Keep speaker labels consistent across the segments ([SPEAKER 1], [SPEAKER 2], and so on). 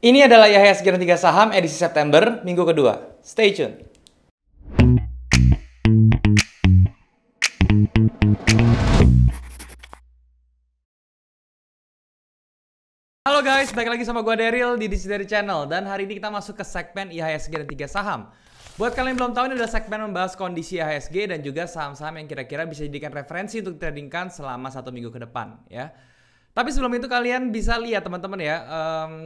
[SPEAKER 1] Ini adalah IHSG 3 Saham edisi September, minggu kedua. Stay tune. Halo guys, balik lagi sama gue Daryl di Desideri Channel. Dan hari ini kita masuk ke segmen IHSG 3 Saham. Buat kalian yang belum tahu, ini adalah segmen membahas kondisi IHSG dan juga saham-saham yang kira-kira bisa dijadikan referensi untuk tradingkan selama 1 minggu ke depan, ya. Tapi sebelum itu kalian bisa lihat teman-teman ya,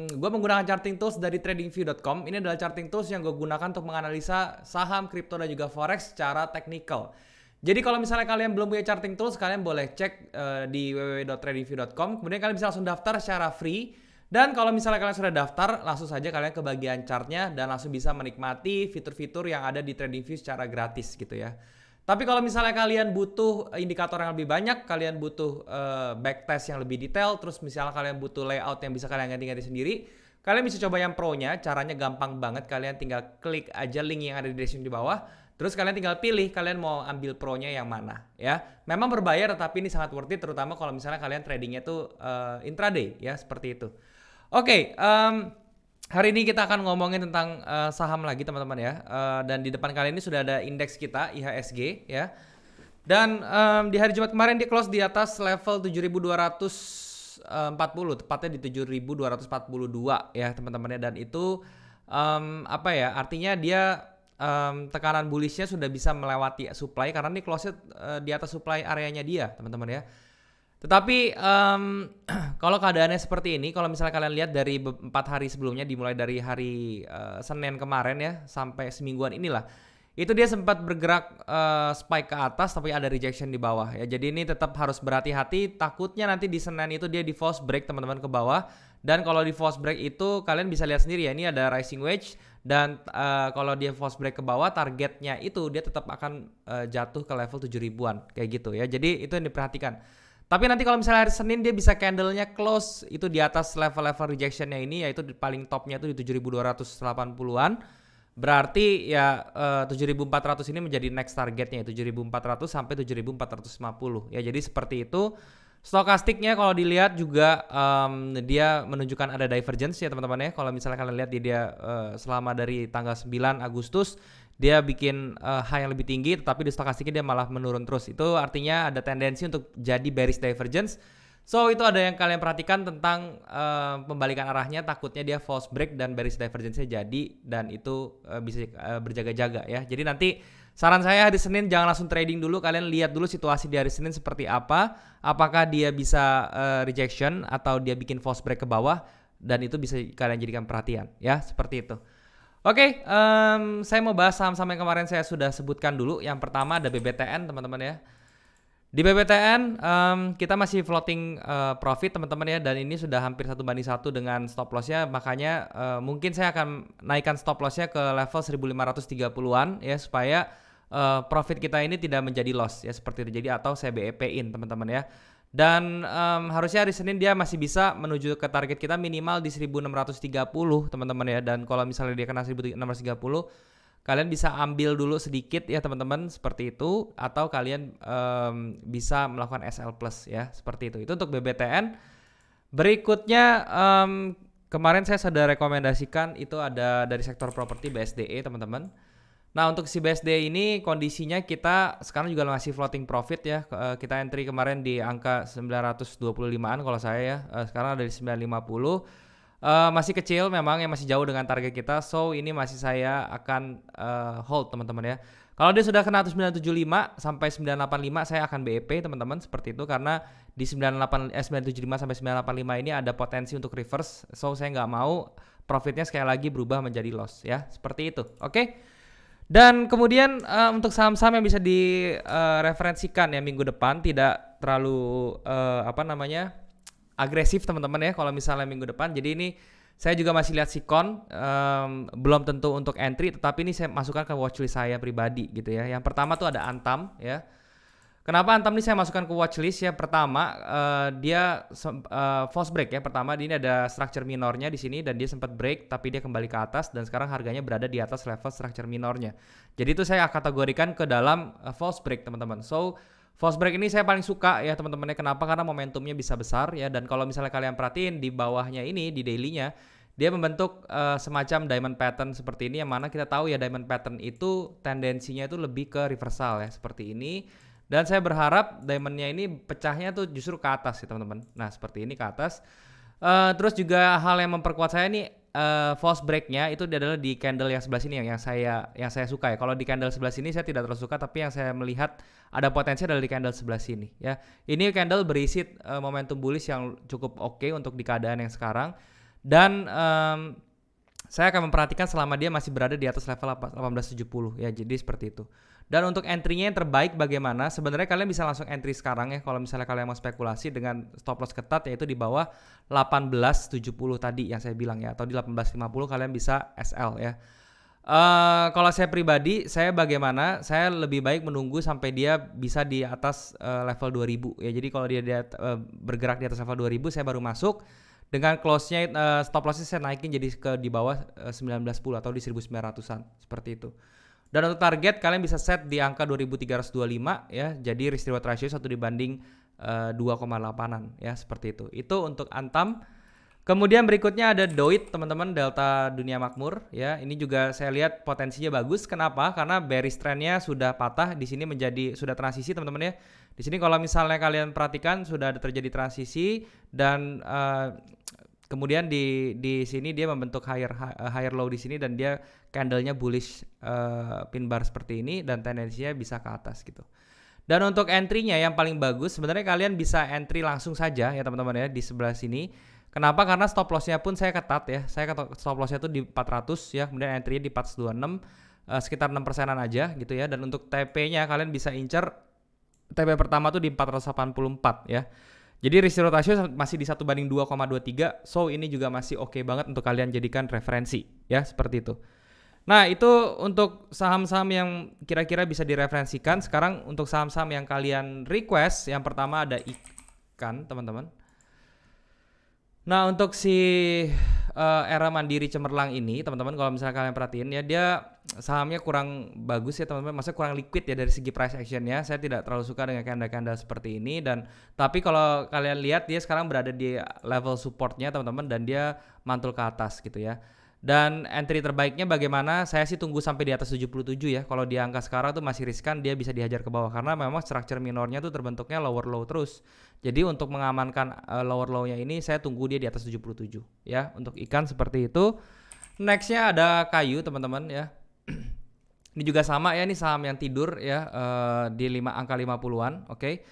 [SPEAKER 1] gue menggunakan charting tools dari tradingview.com. Ini adalah charting tools yang gue gunakan untuk menganalisa saham, kripto, dan juga forex secara teknikal. Jadi kalau misalnya kalian belum punya charting tools, kalian boleh cek di www.tradingview.com. Kemudian kalian bisa langsung daftar secara free. Dan kalau misalnya kalian sudah daftar, langsung saja kalian ke bagian chartnya dan langsung bisa menikmati fitur-fitur yang ada di TradingView secara gratis gitu ya. Tapi kalau misalnya kalian butuh indikator yang lebih banyak, kalian butuh backtest yang lebih detail, terus misalnya kalian butuh layout yang bisa kalian ganti-ganti sendiri, kalian bisa coba yang pro-nya. Caranya gampang banget, kalian tinggal klik aja link yang ada di deskripsi di bawah, terus kalian tinggal pilih kalian mau ambil pro-nya yang mana ya. Memang berbayar tetapi ini sangat worth it, terutama kalau misalnya kalian tradingnya tuh intraday ya, seperti itu. Oke, hari ini kita akan ngomongin tentang saham lagi teman-teman ya. Dan di depan kalian ini sudah ada indeks kita IHSG ya. Dan di hari Jumat kemarin dia close di atas level 7240, tepatnya di 7242 ya teman-teman ya. Dan itu apa ya? Artinya dia tekanan bullishnya sudah bisa melewati supply karena ini close di atas supply areanya dia teman-teman ya. Tetapi kalau keadaannya seperti ini, kalau misalnya kalian lihat dari 4 hari sebelumnya, dimulai dari hari Senin kemarin ya, sampai semingguan inilah, itu dia sempat bergerak spike ke atas, tapi ada rejection di bawah ya. Jadi ini tetap harus berhati-hati, takutnya nanti di Senin itu dia di false break teman-teman ke bawah. Dan kalau di false break itu kalian bisa lihat sendiri ya, ini ada rising wedge. Dan kalau dia false break ke bawah, targetnya itu dia tetap akan jatuh ke level 7.000-an kayak gitu ya. Jadi itu yang diperhatikan. Tapi nanti kalau misalnya hari Senin dia bisa candlenya close itu di atas level-level rejectionnya ini, yaitu di paling topnya itu di 7.280-an. Berarti ya 7.400 ini menjadi next targetnya, 7.400 sampai 7.450 ya. Jadi seperti itu. Stokastiknya kalau dilihat juga dia menunjukkan ada divergence ya teman-teman ya. Kalau misalnya kalian lihat dia selama dari tanggal 9 Agustus dia bikin high yang lebih tinggi, tetapi di stokastiknya dia malah menurun terus. Itu artinya ada tendensi untuk jadi bearish divergence. So itu ada yang kalian perhatikan tentang pembalikan arahnya, takutnya dia false break dan bearish divergence-nya jadi, dan itu bisa berjaga-jaga ya. Jadi nanti saran saya hari Senin jangan langsung trading dulu, kalian lihat dulu situasi di hari Senin seperti apa. Apakah dia bisa rejection atau dia bikin false break ke bawah, dan itu bisa kalian jadikan perhatian ya, seperti itu. Oke, saya mau bahas saham-saham yang kemarin saya sudah sebutkan dulu. Yang pertama ada BBTN teman-teman ya. Di BBTN kita masih floating profit teman-teman ya. Dan ini sudah hampir 1:1 dengan stop lossnya. Makanya mungkin saya akan naikkan stop lossnya ke level 1530-an ya. Supaya profit kita ini tidak menjadi loss ya, seperti itu. Jadi atau saya BEP-in teman-teman ya. Dan harusnya hari Senin dia masih bisa menuju ke target kita minimal di 1630 teman-teman ya. Dan kalau misalnya dia kena 1630, kalian bisa ambil dulu sedikit ya teman-teman, seperti itu. Atau kalian bisa melakukan SL plus ya, seperti itu. Itu untuk BBTN. Berikutnya kemarin saya sudah rekomendasikan itu ada dari sektor properti BSDE teman-teman. Nah untuk si BSD ini kondisinya kita sekarang juga masih floating profit ya. Kita entry kemarin di angka 925-an kalau saya ya. Sekarang ada di 950. Masih kecil memang, yang masih jauh dengan target kita. So ini masih saya akan hold teman-teman ya. Kalau dia sudah kena 975 sampai 985 saya akan BEP teman-teman, seperti itu. Karena di 975 sampai 985 ini ada potensi untuk reverse. So saya nggak mau profitnya sekali lagi berubah menjadi loss ya. Seperti itu. Oke. Dan kemudian untuk saham-saham yang bisa direferensikan ya minggu depan, tidak terlalu agresif teman-teman ya kalau misalnya minggu depan. Jadi ini saya juga masih lihat Sikon, belum tentu untuk entry, tetapi ini saya masukkan ke watchlist saya pribadi gitu ya. Yang pertama tuh ada Antam ya. Kenapa Antam ini saya masukkan ke watchlist ya? Pertama dia false break ya. Pertama ini ada structure minornya di sini dan dia sempat break tapi dia kembali ke atas dan sekarang harganya berada di atas level structure minornya. Jadi itu saya kategorikan ke dalam false break teman-teman. So false break ini saya paling suka ya teman-temannya. Kenapa? Karena momentumnya bisa besar ya. Dan kalau misalnya kalian perhatiin di bawahnya ini di dailynya, dia membentuk semacam diamond pattern seperti ini, yang mana kita tahu ya diamond pattern itu tendensinya itu lebih ke reversal ya seperti ini. Dan saya berharap diamondnya ini pecahnya tuh justru ke atas ya teman-teman. Nah seperti ini ke atas. Terus juga hal yang memperkuat saya nih false breaknya itu adalah di candle yang sebelah sini yang saya suka ya. Kalau di candle sebelah sini saya tidak terlalu suka, tapi yang saya melihat ada potensi adalah di candle sebelah sini ya. Ini candle berisi momentum bullish yang cukup oke untuk di keadaan yang sekarang, dan saya akan memperhatikan selama dia masih berada di atas level 1870 ya. Jadi seperti itu. Dan untuk entry-nya yang terbaik bagaimana? Sebenarnya kalian bisa langsung entry sekarang ya kalau misalnya kalian mau spekulasi dengan stop loss ketat, yaitu di bawah 1870 tadi yang saya bilang ya, atau di 1850 kalian bisa SL ya. Kalau saya pribadi, saya bagaimana? Saya lebih baik menunggu sampai dia bisa di atas level 2000 ya. Jadi kalau dia bergerak di atas level 2000 saya baru masuk. Dengan close-nya stop loss-nya saya naikin jadi ke di bawah 1910 atau di 1900-an seperti itu. Dan untuk target kalian bisa set di angka 2325 ya. Jadi risk reward ratio 1 dibanding 2,8an ya, seperti itu. Itu untuk Antam. Kemudian berikutnya ada DOIT teman-teman, Delta Dunia Makmur ya. Ini juga saya lihat potensinya bagus. Kenapa? Karena bearish trend-nya sudah patah, di sini sudah transisi teman-teman ya. Di sini kalau misalnya kalian perhatikan sudah ada terjadi transisi, dan kemudian di sini dia membentuk higher low di sini, dan dia candlenya bullish pin bar seperti ini, dan tendensinya bisa ke atas gitu. Dan untuk entry-nya yang paling bagus sebenarnya kalian bisa entry langsung saja ya teman-teman ya di sebelah sini. Kenapa? Karena stop loss-nya pun saya ketat ya. Saya stop loss-nya itu di 400 ya, kemudian entry-nya di 426, sekitar 6%-an aja gitu ya. Dan untuk TP-nya kalian bisa incer TP pertama tuh di 484 ya. Jadi risk reward ratio masih di 1/2,23. So ini juga masih oke banget untuk kalian jadikan referensi ya, seperti itu. Nah itu untuk saham-saham yang kira-kira bisa direferensikan. Sekarang untuk saham-saham yang kalian request, yang pertama ada ikan teman-teman. Nah untuk si era Mandiri Cemerlang ini teman-teman, kalau misalnya kalian perhatiin ya, dia sahamnya kurang bagus ya teman-teman, maksudnya kurang liquid ya dari segi price actionnya. Saya tidak terlalu suka dengan candle-candle seperti ini, dan tapi kalau kalian lihat dia sekarang berada di level supportnya teman-teman, dan dia mantul ke atas gitu ya. Dan entry terbaiknya bagaimana? Saya sih tunggu sampai di atas 77 ya. Kalau di angka sekarang tuh masih riskan, dia bisa dihajar ke bawah karena memang structure minornya tuh terbentuknya lower low terus. Jadi untuk mengamankan lower low-nya ini saya tunggu dia di atas 77 ya. Untuk ikan seperti itu. Nextnya ada kayu teman-teman ya. Ini juga sama ya, ini saham yang tidur ya, di angka 50-an, oke.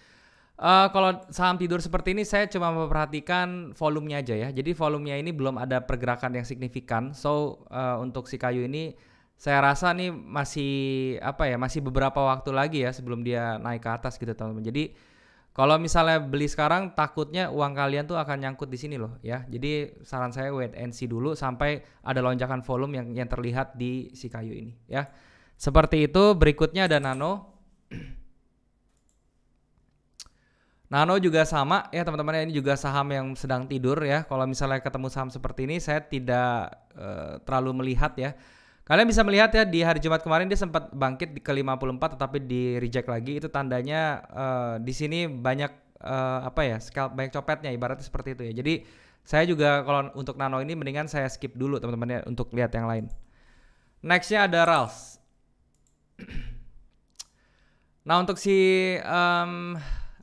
[SPEAKER 1] Kalau saham tidur seperti ini saya cuma memperhatikan volumenya aja ya. Jadi volumenya ini belum ada pergerakan yang signifikan. So untuk si kayu ini saya rasa nih masih beberapa waktu lagi ya sebelum dia naik ke atas gitu teman-teman. Jadi kalau misalnya beli sekarang takutnya uang kalian tuh akan nyangkut di sini loh ya. Jadi saran saya wait and see dulu sampai ada lonjakan volume yang terlihat di si kayu ini ya. Seperti itu. Berikutnya ada Nano. Nano juga sama ya teman-teman, ini juga saham yang sedang tidur ya. Kalau misalnya ketemu saham seperti ini saya tidak terlalu melihat ya. Kalian bisa melihat ya di hari Jumat kemarin dia sempat bangkit ke 54 tetapi di reject lagi. Itu tandanya di sini banyak scalp, banyak copetnya ibaratnya seperti itu ya. Jadi saya juga kalau untuk Nano ini mendingan saya skip dulu teman-teman ya untuk lihat yang lain. Nextnya ada RALS. Nah untuk si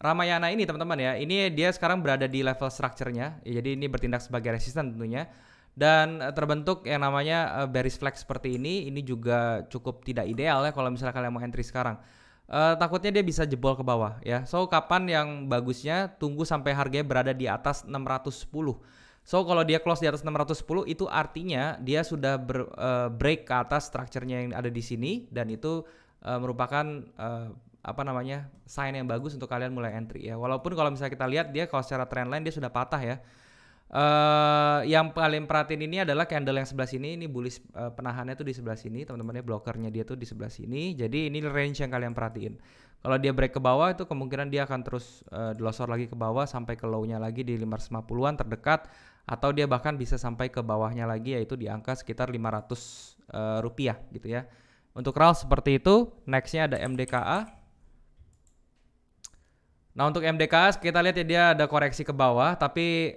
[SPEAKER 1] Ramayana ini teman-teman ya, ini dia sekarang berada di level structure-nya ya, jadi ini bertindak sebagai resisten tentunya, dan terbentuk yang namanya bearish flag seperti ini juga cukup tidak ideal ya kalau misalnya kalian mau entry sekarang. Takutnya dia bisa jebol ke bawah ya. So kapan yang bagusnya? Tunggu sampai harganya berada di atas 610. So kalau dia close di atas 610 itu artinya dia sudah break ke atas structure-nya yang ada di sini, dan itu merupakan sign yang bagus untuk kalian mulai entry ya. Walaupun kalau misalnya kita lihat dia kalau secara trendline dia sudah patah ya. Yang paling perhatiin ini adalah candle yang sebelah sini, ini bullish, penahannya tuh di sebelah sini teman-teman ya, blokernya dia tuh di sebelah sini. Jadi ini range yang kalian perhatiin. Kalau dia break ke bawah itu kemungkinan dia akan terus delosor lagi ke bawah sampai ke low-nya lagi di 550-an terdekat, atau dia bahkan bisa sampai ke bawahnya lagi yaitu di angka sekitar 500 rupiah gitu ya. Untuk RAL seperti itu. Nextnya ada MDKA. Nah untuk MDK kita lihat ya dia ada koreksi ke bawah, tapi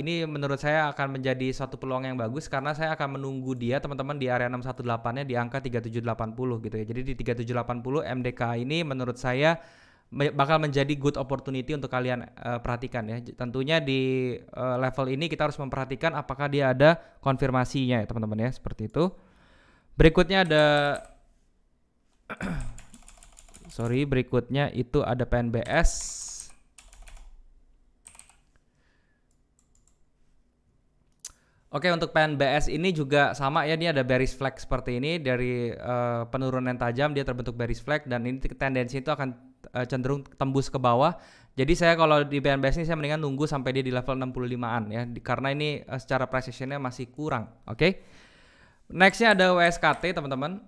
[SPEAKER 1] ini menurut saya akan menjadi suatu peluang yang bagus karena saya akan menunggu dia teman-teman di area 618-nya di angka 3780 gitu ya. Jadi di 3780 MDK ini menurut saya bakal menjadi good opportunity untuk kalian perhatikan ya. Tentunya di level ini kita harus memperhatikan apakah dia ada konfirmasinya ya teman-teman ya, seperti itu. Berikutnya ada berikutnya itu ada PNBS. Oke, untuk PNBS ini juga sama ya, dia ada bearish flag seperti ini dari penurunan tajam dia terbentuk bearish flag dan ini tendensi itu akan cenderung tembus ke bawah. Jadi saya kalau di PNBS ini saya mendingan nunggu sampai dia di level 65-an ya, karena ini secara price action-nya masih kurang. Oke. Nextnya ada WSKT teman-teman.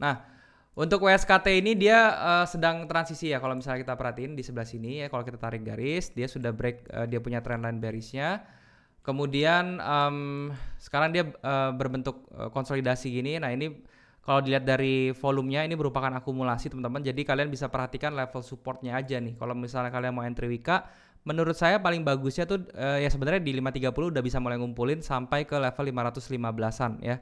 [SPEAKER 1] Nah, untuk WSKT ini dia sedang transisi ya, kalau misalnya kita perhatiin di sebelah sini ya, kalau kita tarik garis dia sudah break, dia punya trendline bearishnya. Kemudian sekarang dia berbentuk konsolidasi gini. Nah ini kalau dilihat dari volumenya ini merupakan akumulasi teman-teman. Jadi kalian bisa perhatikan level supportnya aja nih. Kalau misalnya kalian mau entry Wika, menurut saya paling bagusnya tuh ya sebenarnya di 530 udah bisa mulai ngumpulin sampai ke level 515-an ya.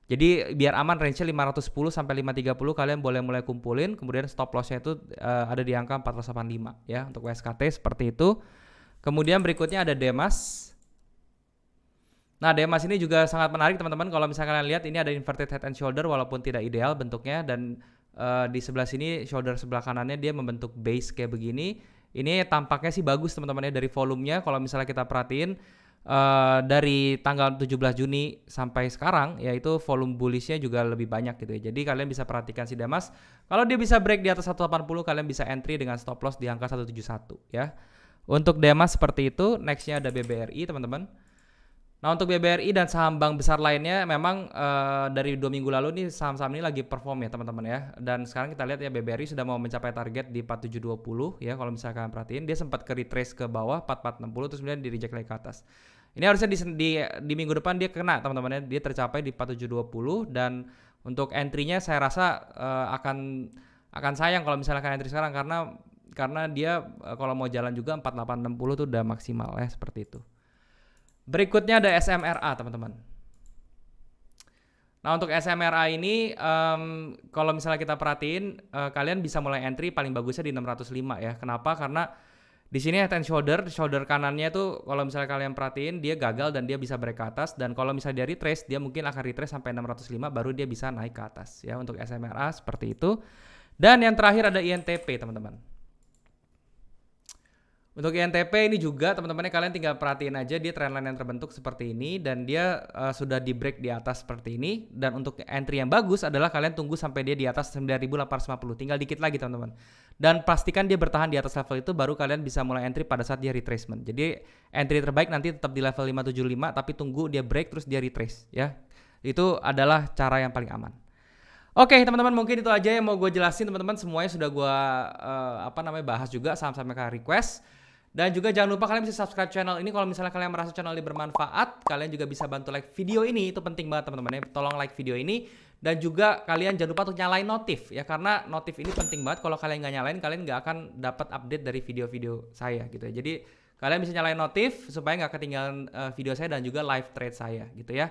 [SPEAKER 1] Jadi biar aman range-nya 510 sampai 530 kalian boleh mulai kumpulin, kemudian stop loss-nya itu ada di angka 485 ya untuk WSKT seperti itu. Kemudian berikutnya ada Demas. Nah, Demas ini juga sangat menarik teman-teman. Kalau misalnya kalian lihat ini ada inverted head and shoulder walaupun tidak ideal bentuknya, dan di sebelah sini shoulder sebelah kanannya dia membentuk base kayak begini. Ini tampaknya sih bagus teman-teman ya dari volumenya. Kalau misalnya kita perhatiin dari tanggal 17 Juni sampai sekarang yaitu volume bullishnya juga lebih banyak gitu ya. Jadi kalian bisa perhatikan si Demas, kalau dia bisa break di atas 180 kalian bisa entry dengan stop loss di angka 171 ya. Untuk Demas seperti itu. Nextnya ada BBRI teman-teman. Nah untuk BBRI dan saham bank besar lainnya memang dari 2 minggu lalu nih saham-saham ini lagi perform ya teman-teman ya. Dan sekarang kita lihat ya BBRI sudah mau mencapai target di 4720 ya. Kalau misalkan kalian perhatiin dia sempat ke retrace ke bawah 4460 terus kemudian di reject lagi ke atas. Ini harusnya di minggu depan dia kena teman-teman ya. Dia tercapai di 4720 dan untuk entry-nya saya rasa akan sayang kalau misalnya kalian entry sekarang karena dia kalau mau jalan juga 4860 tuh udah maksimal ya seperti itu. Berikutnya ada SMRA teman-teman. Nah untuk SMRA ini kalau misalnya kita perhatiin kalian bisa mulai entry paling bagusnya di 605 ya. Kenapa? Karena di sini head and shoulder kanannya tuh kalau misalnya kalian perhatiin dia gagal dan dia bisa break ke atas, dan kalau misalnya dia retrace dia mungkin akan retrace sampai 605 baru dia bisa naik ke atas ya untuk SMRA seperti itu. Dan yang terakhir ada INTP teman-teman. Untuk INTP ini juga teman-teman kalian tinggal perhatiin aja dia trendline yang terbentuk seperti ini dan dia sudah di break di atas seperti ini, dan untuk entry yang bagus adalah kalian tunggu sampai dia di atas 9.850, tinggal dikit lagi teman-teman, dan pastikan dia bertahan di atas level itu baru kalian bisa mulai entry pada saat dia retracement. Jadi entry terbaik nanti tetap di level 575 tapi tunggu dia break terus dia retrace ya, itu adalah cara yang paling aman. Oke teman-teman, mungkin itu aja yang mau gue jelasin teman-teman. Semuanya sudah gue bahas juga saham-saham yang kalian request. Dan juga jangan lupa kalian bisa subscribe channel ini kalau misalnya kalian merasa channel ini bermanfaat. Kalian juga bisa bantu like video ini, itu penting banget teman-teman ya. Tolong like video ini. Dan juga kalian jangan lupa untuk nyalain notif ya, karena notif ini penting banget. Kalau kalian nggak nyalain kalian nggak akan dapat update dari video-video saya gitu ya. Jadi kalian bisa nyalain notif supaya nggak ketinggalan video saya dan juga live trade saya gitu ya.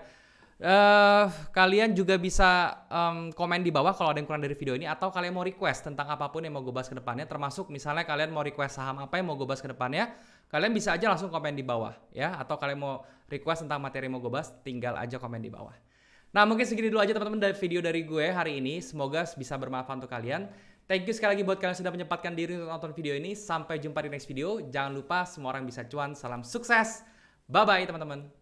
[SPEAKER 1] Kalian juga bisa komen di bawah kalau ada yang kurang dari video ini, atau kalian mau request tentang apapun yang mau gue bahas ke depannya, termasuk misalnya kalian mau request saham apa yang mau gue bahas ke depannya, kalian bisa aja langsung komen di bawah ya, atau kalian mau request tentang materi yang mau gue bahas, tinggal aja komen di bawah. Nah mungkin segini dulu aja teman-teman dari video dari gue hari ini, semoga bisa bermanfaat untuk kalian. Thank you sekali lagi buat kalian yang sudah menyempatkan diri untuk nonton video ini. Sampai jumpa di next video. Jangan lupa semua orang bisa cuan, salam sukses, bye bye teman-teman.